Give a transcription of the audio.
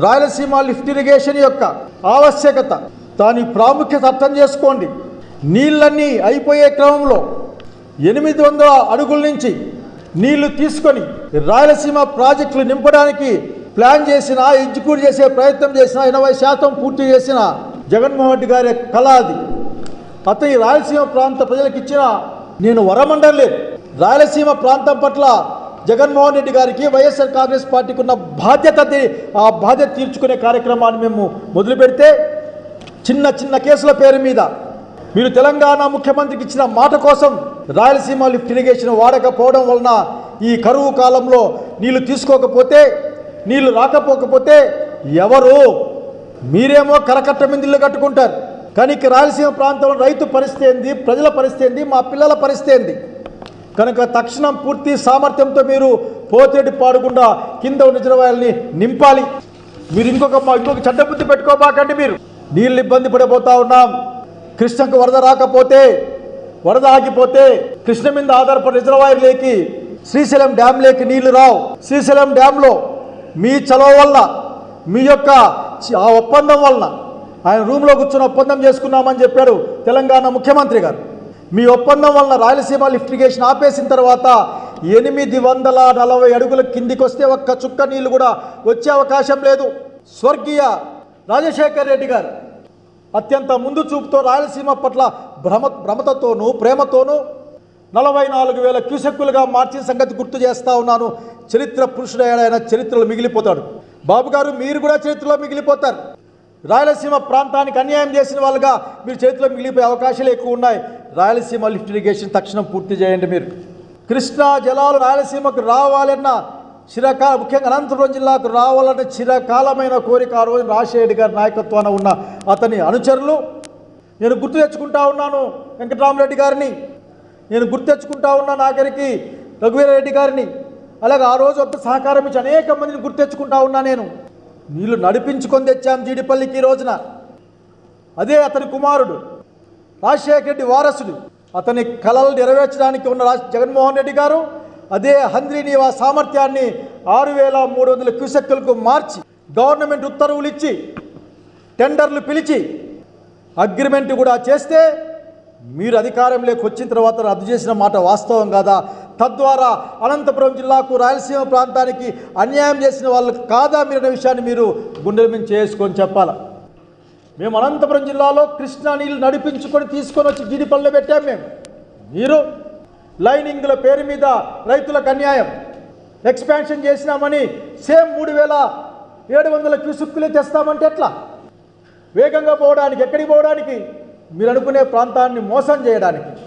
Rayalaseema lift irrigation యొక్క ఆవశ్యకత, దాని ప్రాముఖ్యత అర్థం చేసుకోండి. నీళ్ళన్నీ అయిపోయే క్రమంలో 800 అడుగుల నుంచి నీళ్లు తీసుకొని రాయలసీమ ప్రాజెక్టులు నింపడానికి ప్లాన్ చేసిన, ఎగ్జిక్యూట్ చేసే ప్రయత్నం చేసిన, 80% పూర్తి చేసిన జగన్మోహన్ రెడ్డి గారి కళ అది. అతని రాయలసీమ ప్రాంత ప్రజలకు ఇచ్చిన నేను వరమండం లేదు. రాయలసీమ ప్రాంతం పట్ల జగన్మోహన్ రెడ్డి గారికి వైఎస్ఆర్ కాంగ్రెస్ పార్టీకి ఉన్న బాధ్యత, ఆ బాధ్యత తీర్చుకునే కార్యక్రమాన్ని మేము మొదలు పెడితే చిన్న చిన్న కేసుల పేరు మీద మీరు తెలంగాణ ముఖ్యమంత్రికి ఇచ్చిన మాట కోసం రాయలసీమ లిఫ్ట్ ఇరిగేషన్ వాడకపోవడం వలన ఈ కరువు కాలంలో నీళ్లు తీసుకోకపోతే, నీళ్లు రాకపోకపోతే ఎవరు? మీరేమో కరకట్ట మీద ఇల్లు కట్టుకుంటారు. కానీ రాయలసీమ ప్రాంతంలో రైతు పరిస్థితి ఏంది, ప్రజల పరిస్థితి ఏంది, మా పిల్లల పరిస్థితి ఏంది? కనుక తక్షణం పూర్తి సామర్థ్యంతో మీరు పోతేటి పాడకుండా కింద ఉన్న రిజర్వాయర్ని నింపాలి. మీరు ఇంకొక చెడ్డబుద్ధి పెట్టుకోబాకండి. మీరు నీళ్ళు ఇబ్బంది పడిపోతా ఉన్నాం. కృష్ణకు వరద రాకపోతే, వరద ఆగిపోతే కృష్ణ మీద ఆధారపడి రిజర్వాయర్లేకి, శ్రీశైలం డ్యాంలేకి నీళ్లు రావు. శ్రీశైలం డ్యాంలో మీ చలవ వల్ల, మీ యొక్క ఆ ఒప్పందం వలన, ఆయన రూమ్లో కూర్చొని ఒప్పందం చేసుకున్నామని చెప్పాడు తెలంగాణ ముఖ్యమంత్రి గారు. మీ ఒప్పందం వలన రాయలసీమ లిఫ్ట్ ఇరిగేషన్ ఆపేసిన తర్వాత 840 అడుగుల కిందికి వస్తే ఒక్క చుక్క నీళ్లు కూడా వచ్చే అవకాశం లేదు. స్వర్గీయ రాజశేఖర్ రెడ్డి గారు అత్యంత ముందు చూపుతో రాయలసీమ పట్ల భ్రమతతోనూ ప్రేమతోనూ 44,000 క్యూసెక్కులుగా మార్చిన సంగతి గుర్తు చేస్తూ ఉన్నాను. చరిత్ర పురుషుడు ఆయన చరిత్రలో మిగిలిపోతాడు. బాబు గారు, మీరు కూడా చరిత్రలో మిగిలిపోతారు. రాయలసీమ ప్రాంతానికి అన్యాయం చేసిన వాళ్ళుగా మీరు చరిత్రలో మిగిలిపోయే అవకాశాలు ఎక్కువ ఉన్నాయి. రాయలసీమ లిఫ్ట్ ఇరిగేషన్ తక్షణం పూర్తి చేయండి. మీరు కృష్ణా జలాలు రాయలసీమకు రావాలన్న ముఖ్యంగా అనంతపురం జిల్లాకు రావాలన్న చిరకాలమైన కోరిక ఆ రోజు రాజశేఖర రెడ్డి గారి నాయకత్వాన ఉన్న అతని అనుచరులు, నేను గుర్తు తెచ్చుకుంటా ఉన్నాను వెంకటరామరెడ్డి గారిని, నేను గుర్తు తెచ్చుకుంటా ఉన్నా నాగరికి రఘువీరారెడ్డి గారిని, అలాగే ఆ రోజు అంత సహకారం ఇచ్చి అనేక మందిని గుర్తు తెచ్చుకుంటా ఉన్నా. నేను నీళ్లు నడిపించుకొని తెచ్చాం జీడిపల్లికి. ఈ రోజున అదే అతని కుమారుడు రాజశేఖర రెడ్డి వారసుడు, అతని కలలు నెరవేర్చడానికి ఉన్న జగన్మోహన్ రెడ్డి గారు అదే హంద్రీనీవా సామర్థ్యాన్ని 6,300 క్యూసెక్కులకు మార్చి గవర్నమెంట్ ఉత్తర్వులు ఇచ్చి టెండర్లు పిలిచి అగ్రిమెంట్ కూడా చేస్తే మీరు అధికారంలోకి వచ్చిన తర్వాత రద్దు చేసిన మాట వాస్తవం కాదా? తద్వారా అనంతపురం జిల్లాకు, రాయలసీమ ప్రాంతానికి అన్యాయం చేసిన వాళ్ళు కాదా మీరు అనే విషయాన్ని మీరు గుండెల మీద చేసుకొని చెప్పాలా. మేము అనంతపురం జిల్లాలో కృష్ణా నీళ్ళు నడిపించుకొని తీసుకొని వచ్చి జీడిపల్లిలో పెట్టాం. మీరు లైనింగ్ల పేరు మీద రైతులకు అన్యాయం, ఎక్స్పాన్షన్ చేసినామని సేమ్ 3,700 క్యూసెక్కులే తెస్తామంటే ఎట్లా? వేగంగా పోవడానికి, ఎక్కడికి పోవడానికి? మీరు అనుకునే ప్రాంతాన్ని మోసం చేయడానికి.